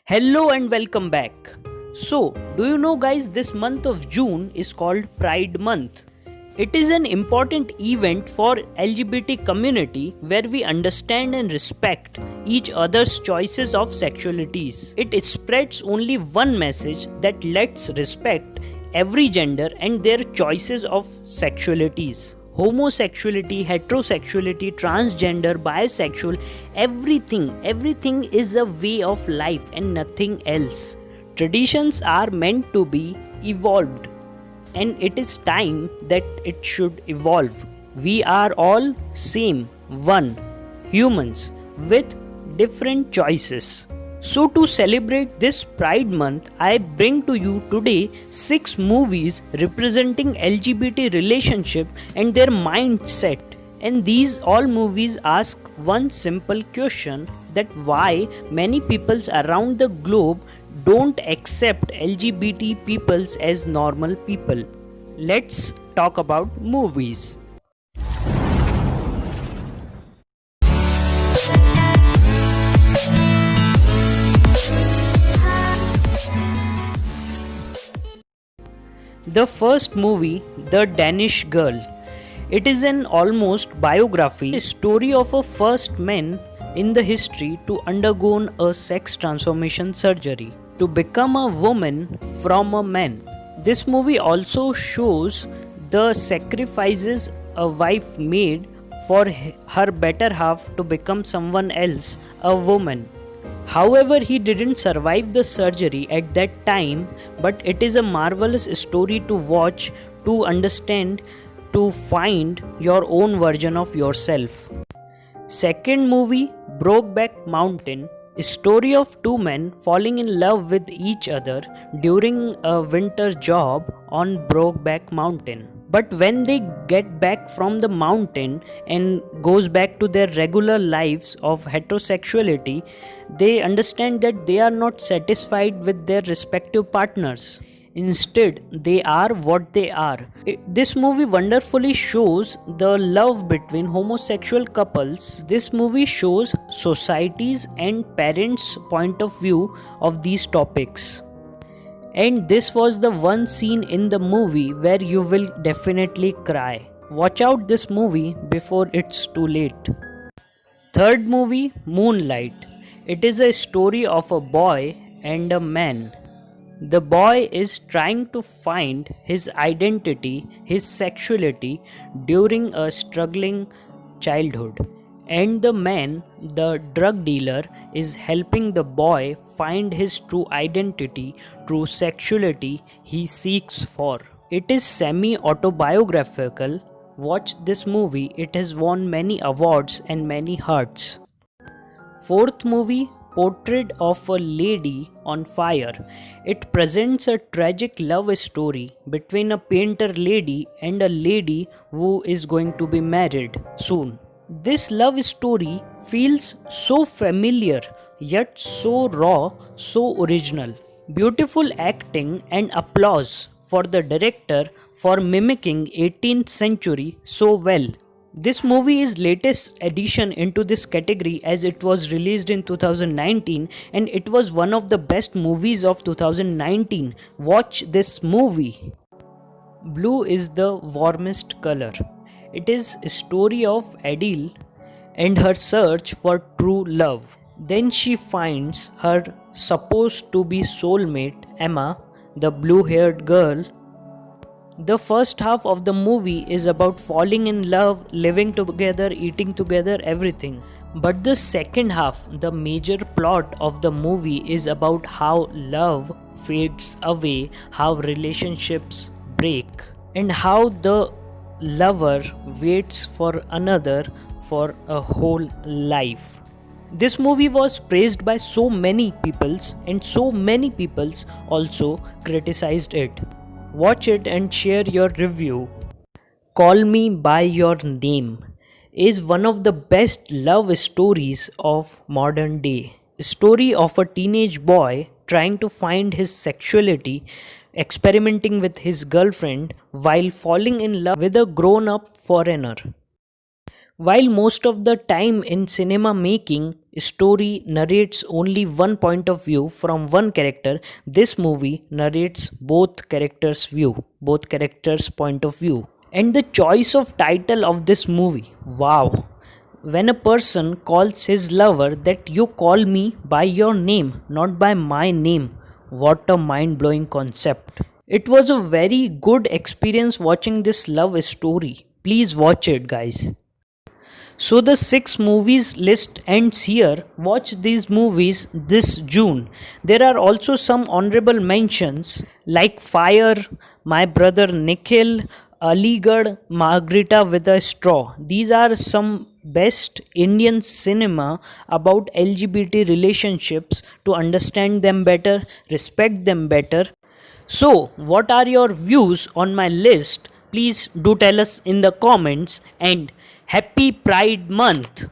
Hello and welcome back. So, do you know, guys, this month of June is called Pride Month. It is an important event for LGBT community where we understand and respect each other's choices of sexualities. It spreads only one message that let's respect every gender and their choices of sexualities. Homosexuality, heterosexuality, transgender, bisexual, everything is a way of life and nothing else. Traditions are meant to be evolved, and it is time that it should evolve. We are all same, one, humans with different choices. So, to celebrate this Pride Month, I bring to you today 6 movies representing LGBT relationship and their mindset. And these all movies ask one simple question, that why many peoples around the globe don't accept LGBT peoples as normal people. Let's talk about movies. The first movie, The Danish Girl. It is an almost biography, a story of a first man in the history to undergo a sex transformation surgery to become a woman from a man. This movie also shows the sacrifices a wife made for her better half to become someone else, a woman. However, he didn't survive the surgery at that time, but it is a marvelous story to watch, to understand, to find your own version of yourself. Second movie, Brokeback Mountain, a story of two men falling in love with each other during a winter job on Brokeback Mountain. But when they get back from the mountain and goes back to their regular lives of heterosexuality, they understand that they are not satisfied with their respective partners. Instead, they are what they are. This movie wonderfully shows the love between homosexual couples. This movie shows societies and parents' point of view of these topics. And this was the one scene in the movie where you will definitely cry. Watch out this movie before it's too late. Third movie, Moonlight. It is a story of a boy and a man. The boy is trying to find his identity, his sexuality during a struggling childhood. And the man, the drug dealer, is helping the boy find his true identity, true sexuality he seeks for. It is semi autobiographical. Watch this movie, it has won many awards and many hearts. Fourth movie, Portrait of a Lady on Fire. It presents a tragic love story between a painter lady and a lady who is going to be married soon. This love story feels so familiar yet so raw, so original. Beautiful acting and applause for the director for mimicking 18th century so well. This movie is latest addition into this category as it was released in 2019 and it was one of the best movies of 2019. Watch this movie. Blue is the warmest color. It is a story of Adele and her search for true love. Then she finds her supposed to be soulmate Emma, the blue-haired girl. The first half of the movie is about falling in love, living together, eating together, everything. But the second half, the major plot of the movie is about how love fades away, how relationships break, and how the lover waits for another for a whole life. This movie was praised by so many peoples and so many peoples also criticized it. Watch it and share your review. Call Me by Your Name is one of the best love stories of modern day. A story of a teenage boy trying to find his sexuality, experimenting with his girlfriend while falling in love with a grown up foreigner. While most of the time in cinema making, story narrates only one point of view from one character, this movie narrates both characters' point of view. And the choice of title of this movie, wow. When a person calls his lover that you call me by your name, not by my name. What a mind blowing concept. It was a very good experience watching this love story. Please watch it, guys. So the 6 movies list ends here. Watch these movies this June. There are also some honorable mentions like Fire, My Brother Nikhil, Aligarh, Margarita with a Straw. These are some best Indian cinema about LGBT relationships to understand them better, respect them better. So, what are your views on my list? Please do tell us in the comments, and happy Pride Month!